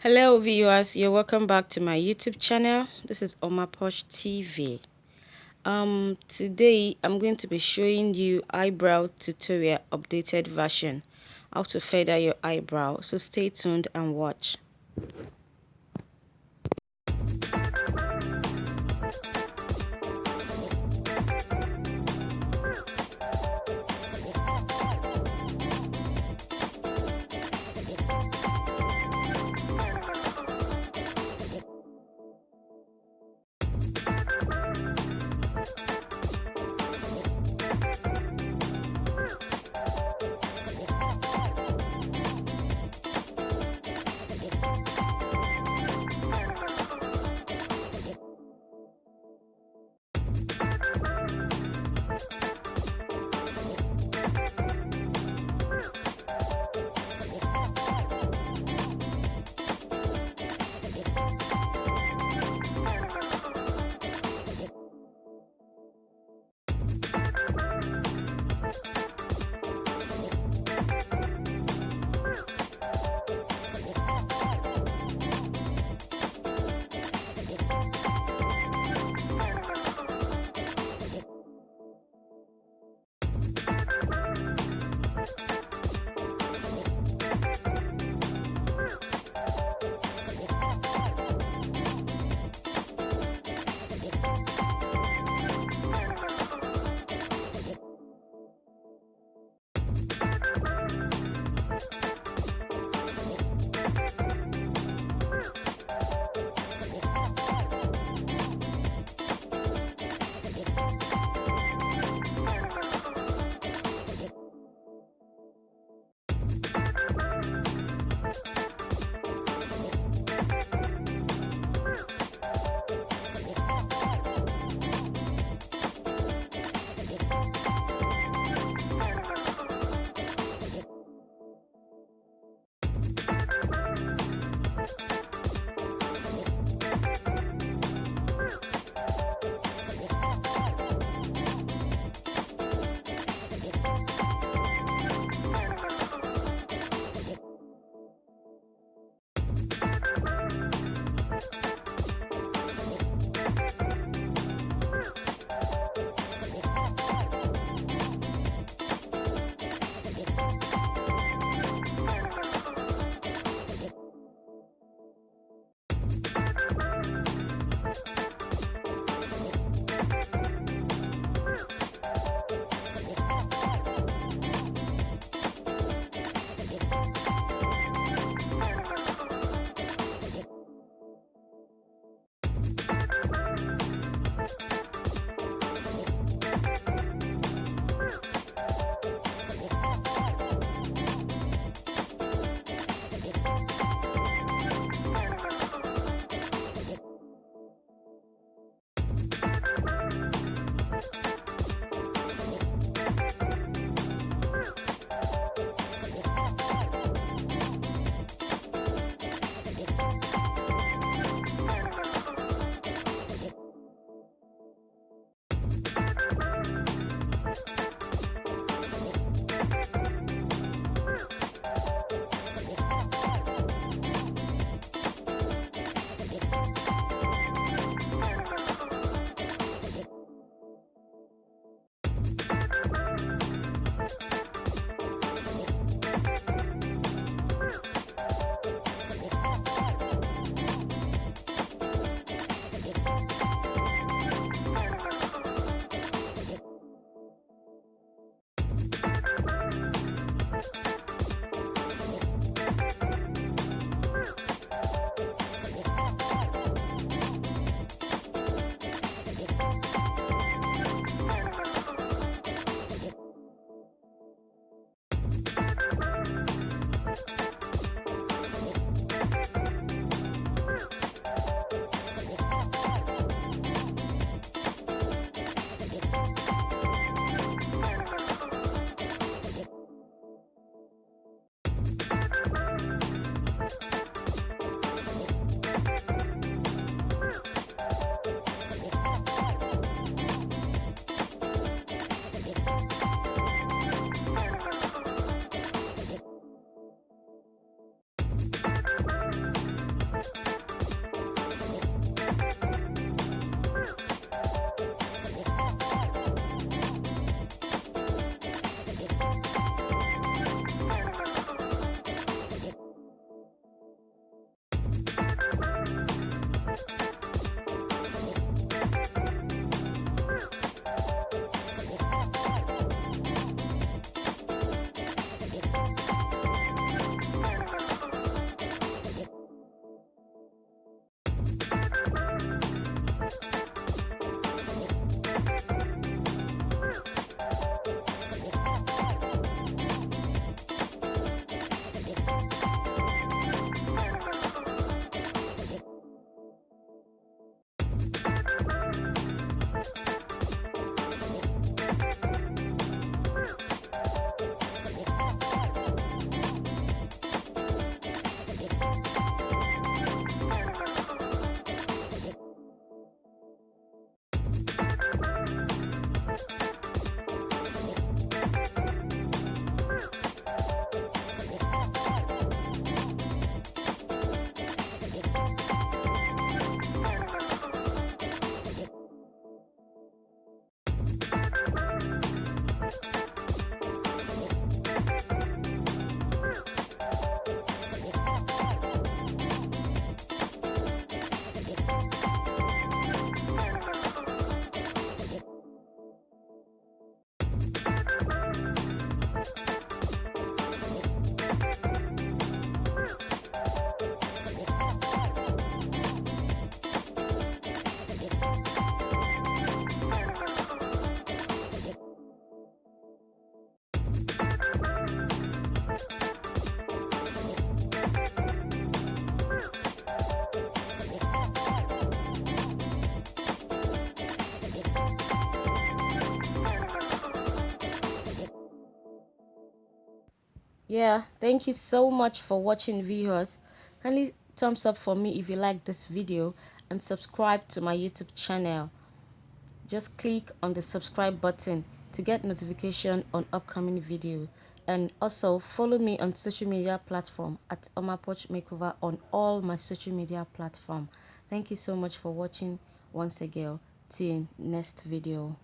Hello viewers, you're welcome back to my YouTube channel. This is Omaposh TV. Today I'm going to be showing you eyebrow tutorial updated version, how to feather your eyebrow. So stay tuned and watch. Yeah, thank you so much for watching, viewers. Kindly thumbs up for me if you like this video and subscribe to my YouTube channel. Just click on the subscribe button to get notification on upcoming video, and also follow me on social media platform at Omapoch Makeover on all my social media platform. Thank you so much for watching once again. Till next video.